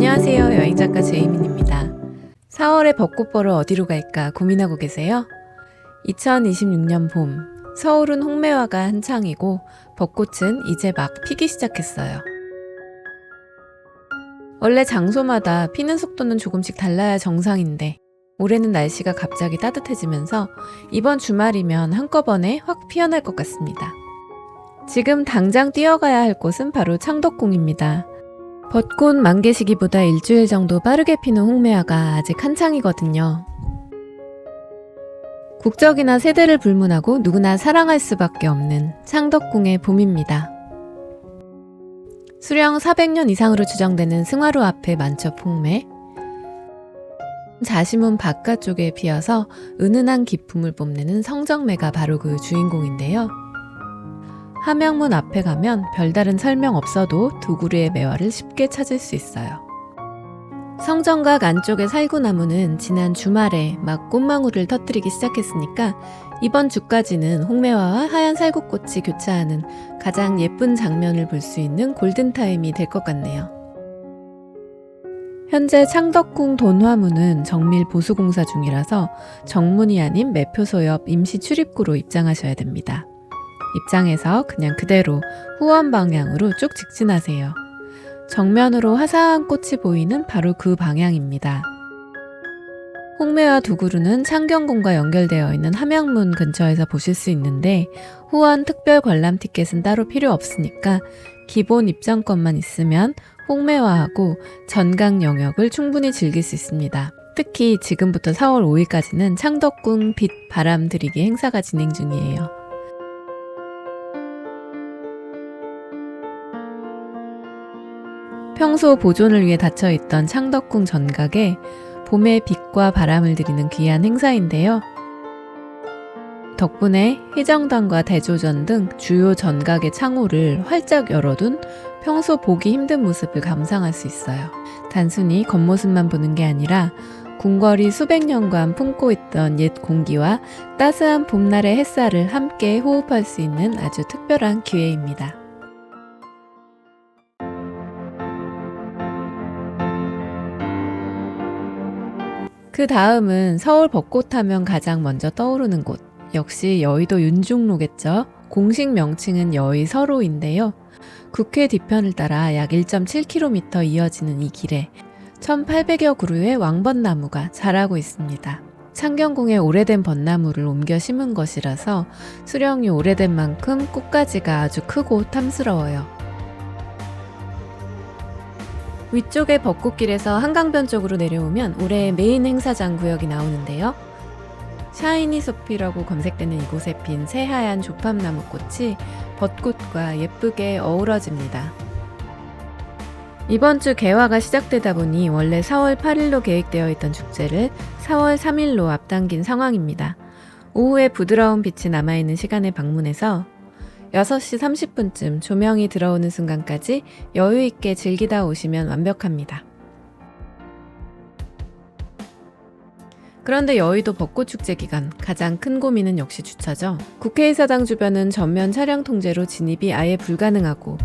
안녕하세요. 여행작가 제이민입니다. 4월에 벚꽃 보러 어디로 갈까 고민하고 계세요? 2026년 봄, 서울은 홍매화가 한창이고 벚꽃은 이제 막 피기 시작했어요. 원래 장소마다 피는 속도는 조금씩 달라야 정상인데 올해는 날씨가 갑자기 따뜻해지면서 이번 주말이면 한꺼번에 확 피어날 것 같습니다. 지금 당장 뛰어가야 할 곳은 바로 창덕궁입니다. 벚꽃 만개 시기보다 일주일 정도 빠르게 피는 홍매화가 아직 한창이거든요. 국적이나 세대를 불문하고 누구나 사랑할 수밖에 없는 창덕궁의 봄입니다. 수령 400년 이상으로 추정되는 승화로 앞에 만첩 홍매, 자시문 바깥쪽에 피어서 은은한 기품을 뽐내는 성정매가 바로 그 주인공인데요. 함양문 앞에 가면 별다른 설명 없어도 두 그루의 매화를 쉽게 찾을 수 있어요. 성정각 안쪽의 살구나무는 지난 주말에 막 꽃망울을 터뜨리기 시작했으니까 이번 주까지는 홍매화와 하얀 살구꽃이 교차하는 가장 예쁜 장면을 볼 수 있는 골든타임이 될 것 같네요. 현재 창덕궁 돈화문은 정밀 보수공사 중이라서 정문이 아닌 매표소 옆 임시 출입구로 입장하셔야 됩니다. 입장해서 그냥 그대로 후원 방향으로 쭉 직진하세요. 정면으로 화사한 꽃이 보이는 바로 그 방향입니다. 홍매화 두 그루는 창경궁과 연결되어 있는 함양문 근처에서 보실 수 있는데 후원 특별 관람 티켓은 따로 필요 없으니까 기본 입장권만 있으면 홍매화하고 전강 영역을 충분히 즐길 수 있습니다. 특히 지금부터 4월 5일까지는 창덕궁 빛 바람 들이기 행사가 진행 중이에요. 평소 보존을 위해 닫혀있던 창덕궁 전각에 봄의 빛과 바람을 들이는 귀한 행사인데요. 덕분에 해정당과 대조전 등 주요 전각의 창호를 활짝 열어둔 평소 보기 힘든 모습을 감상할 수 있어요. 단순히 겉모습만 보는 게 아니라 궁궐이 수백 년간 품고 있던 옛 공기와 따스한 봄날의 햇살을 함께 호흡할 수 있는 아주 특별한 기회입니다. 그 다음은 서울 벚꽃 하면 가장 먼저 떠오르는 곳, 역시 여의도 윤중로겠죠. 공식 명칭은 여의서로인데요. 국회 뒤편을 따라 약 1.7km 이어지는 이 길에 1800여 그루의 왕벚나무가 자라고 있습니다. 창경궁에 오래된 벚나무를 옮겨 심은 것이라서 수령이 오래된 만큼 꽃가지가 아주 크고 탐스러워요. 위쪽의 벚꽃길에서 한강변 쪽으로 내려오면 올해의 메인 행사장 구역이 나오는데요. 샤이니 숲이라고 검색되는 이곳에 핀 새하얀 조팝나무꽃이 벚꽃과 예쁘게 어우러집니다. 이번 주 개화가 시작되다 보니 원래 4월 8일로 계획되어 있던 축제를 4월 3일로 앞당긴 상황입니다. 오후에 부드러운 빛이 남아있는 시간에 방문해서 6시 30분쯤 조명이 들어오는 순간까지 여유있게 즐기다 오시면 완벽합니다. 그런데 여의도 벚꽃축제 기간 가장 큰 고민은 역시 주차죠. 국회의사당 주변은 전면 차량 통제로 진입이 아예 불가능하고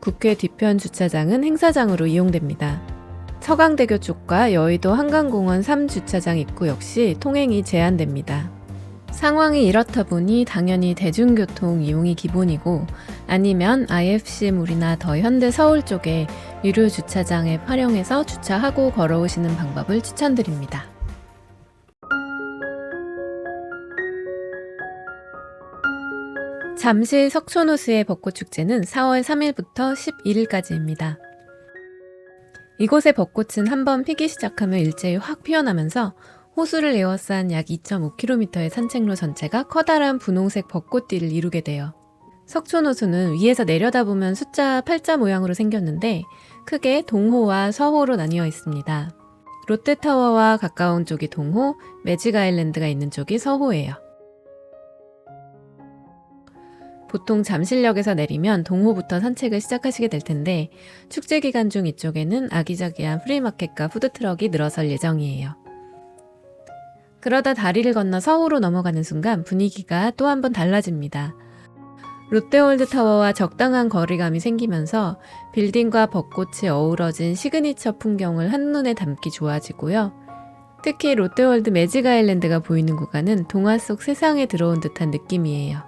국회 뒤편 주차장은 행사장으로 이용됩니다. 서강대교 쪽과 여의도 한강공원 3주차장 입구 역시 통행이 제한됩니다. 상황이 이렇다 보니 당연히 대중교통 이용이 기본이고 아니면 IFC몰이나 더 현대 서울 쪽에 유료 주차장에 활용해서 주차하고 걸어오시는 방법을 추천드립니다. 잠실 석촌호수의 벚꽃축제는 4월 3일부터 11일까지입니다. 이곳의 벚꽃은 한번 피기 시작하면 일제히 확 피어나면서 호수를 에워싼 약 2.5km의 산책로 전체가 커다란 분홍색 벚꽃띠를 이루게 돼요. 석촌호수는 위에서 내려다보면 숫자 8자 모양으로 생겼는데 크게 동호와 서호로 나뉘어 있습니다. 롯데타워와 가까운 쪽이 동호, 매직아일랜드가 있는 쪽이 서호예요. 보통 잠실역에서 내리면 동호부터 산책을 시작하시게 될 텐데 축제 기간 중 이쪽에는 아기자기한 프리마켓과 푸드트럭이 늘어설 예정이에요. 그러다 다리를 건너 서호로 넘어가는 순간 분위기가 또 한 번 달라집니다. 롯데월드타워와 적당한 거리감이 생기면서 빌딩과 벚꽃이 어우러진 시그니처 풍경을 한눈에 담기 좋아지고요. 특히 롯데월드 매직 아일랜드가 보이는 구간은 동화 속 세상에 들어온 듯한 느낌이에요.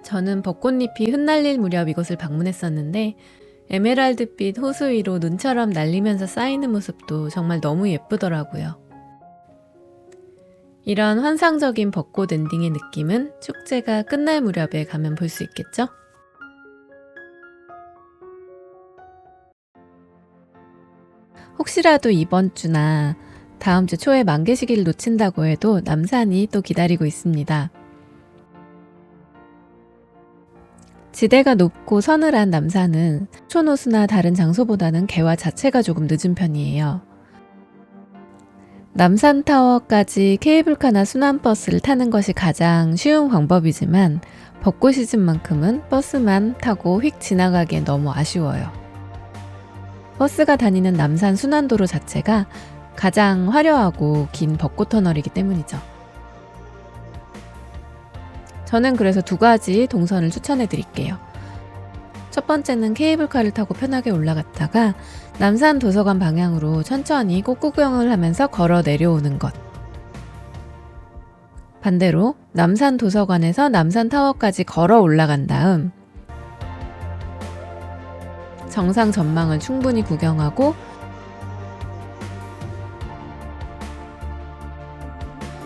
저는 벚꽃잎이 흩날릴 무렵 이곳을 방문했었는데 에메랄드빛 호수 위로 눈처럼 날리면서 쌓이는 모습도 정말 너무 예쁘더라고요. 이런 환상적인 벚꽃 엔딩의 느낌은 축제가 끝날 무렵에 가면 볼 수 있겠죠? 혹시라도 이번 주나 다음 주 초에 만개 시기를 놓친다고 해도 남산이 또 기다리고 있습니다. 지대가 높고 서늘한 남산은 초노수나 다른 장소보다는 개화 자체가 조금 늦은 편이에요. 남산타워까지 케이블카나 순환버스를 타는 것이 가장 쉬운 방법이지만 벚꽃 시즌만큼은 버스만 타고 휙 지나가기엔 너무 아쉬워요. 버스가 다니는 남산 순환도로 자체가 가장 화려하고 긴 벚꽃 터널이기 때문이죠. 저는 그래서 두 가지 동선을 추천해 드릴게요. 첫 번째는 케이블카를 타고 편하게 올라갔다가 남산 도서관 방향으로 천천히 꽃구경을 하면서 걸어 내려오는 것. 반대로 남산 도서관에서 남산 타워까지 걸어 올라간 다음 정상 전망을 충분히 구경하고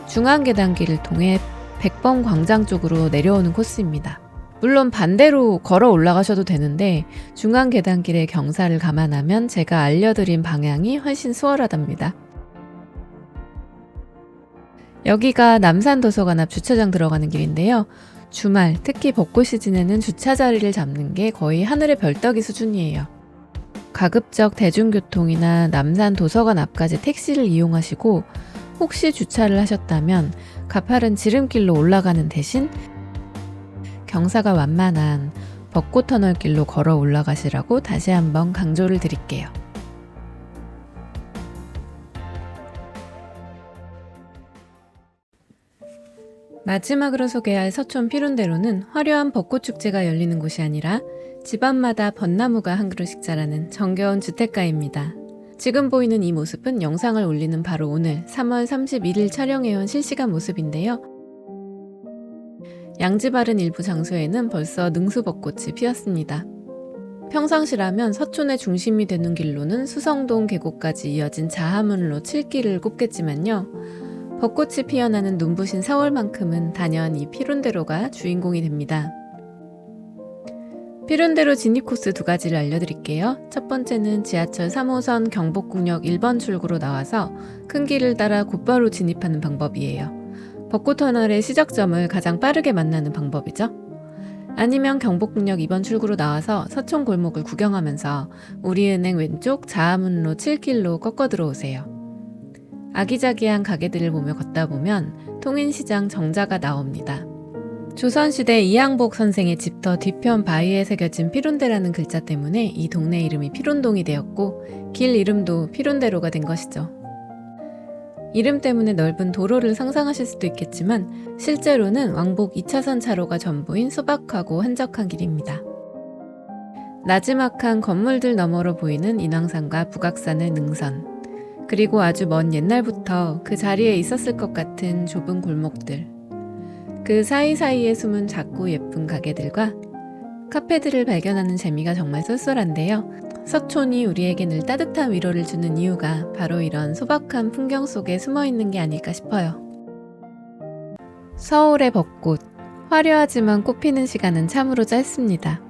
중앙 계단길을 통해 백범 광장 쪽으로 내려오는 코스입니다. 물론 반대로 걸어 올라가셔도 되는데 중앙 계단길의 경사를 감안하면 제가 알려드린 방향이 훨씬 수월하답니다. 여기가 남산 도서관 앞 주차장 들어가는 길인데요. 주말, 특히 벚꽃 시즌에는 주차 자리를 잡는 게 거의 하늘의 별따기 수준이에요. 가급적 대중교통이나 남산 도서관 앞까지 택시를 이용하시고 혹시 주차를 하셨다면 가파른 지름길로 올라가는 대신 경사가 완만한 벚꽃 터널길로 걸어 올라가시라고 다시 한번 강조를 드릴게요. 마지막으로 소개할 서촌 피룬대로는 화려한 벚꽃축제가 열리는 곳이 아니라 집안마다 벚나무가 한 그루씩 자라는 정겨운 주택가입니다. 지금 보이는 이 모습은 영상을 올리는 바로 오늘 3월 31일 촬영해온 실시간 모습인데요. 양지 바른 일부 장소에는 벌써 능수벚꽃이 피었습니다. 평상시라면 서촌의 중심이 되는 길로는 수성동 계곡까지 이어진 자하문로 7길을 꼽겠지만요. 벚꽃이 피어나는 눈부신 4월만큼은 단연 이 피룬대로가 주인공이 됩니다. 피룬대로 진입 코스 두 가지를 알려드릴게요. 첫 번째는 지하철 3호선 경복궁역 1번 출구로 나와서 큰 길을 따라 곧바로 진입하는 방법이에요. 벚꽃터널의 시작점을 가장 빠르게 만나는 방법이죠. 아니면 경복궁역 2번 출구로 나와서 서촌 골목을 구경하면서 우리은행 왼쪽 자하문로 7길로 꺾어 들어오세요. 아기자기한 가게들을 보며 걷다 보면 통인시장 정자가 나옵니다. 조선시대 이항복 선생의 집터 뒤편 바위에 새겨진 피룬대라는 글자 때문에 이 동네 이름이 피룬동이 되었고 길 이름도 피룬대로가 된 것이죠. 이름 때문에 넓은 도로를 상상하실 수도 있겠지만 실제로는 왕복 2차선 차로가 전부인 소박하고 한적한 길입니다. 나지막한 건물들 너머로 보이는 인왕산과 북악산의 능선, 그리고 아주 먼 옛날부터 그 자리에 있었을 것 같은 좁은 골목들, 그 사이사이에 숨은 작고 예쁜 가게들과 카페들을 발견하는 재미가 정말 쏠쏠한데요. 서촌이 우리에게 늘 따뜻한 위로를 주는 이유가 바로 이런 소박한 풍경 속에 숨어있는 게 아닐까 싶어요. 서울의 벚꽃, 화려하지만 꽃피는 시간은 참으로 짧습니다.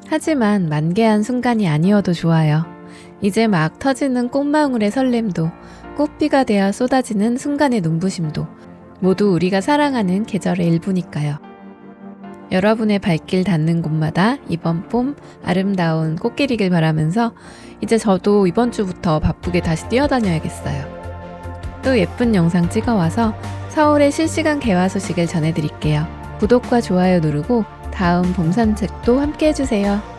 하지만 만개한 순간이 아니어도 좋아요. 이제 막 터지는 꽃망울의 설렘도, 꽃비가 되어 쏟아지는 순간의 눈부심도 모두 우리가 사랑하는 계절의 일부니까요. 여러분의 발길 닿는 곳마다 이번 봄 아름다운 꽃길이길 바라면서 이제 저도 이번 주부터 바쁘게 다시 뛰어다녀야겠어요. 또 예쁜 영상 찍어와서 서울의 실시간 개화 소식을 전해드릴게요. 구독과 좋아요 누르고 다음 봄 산책도 함께 해주세요.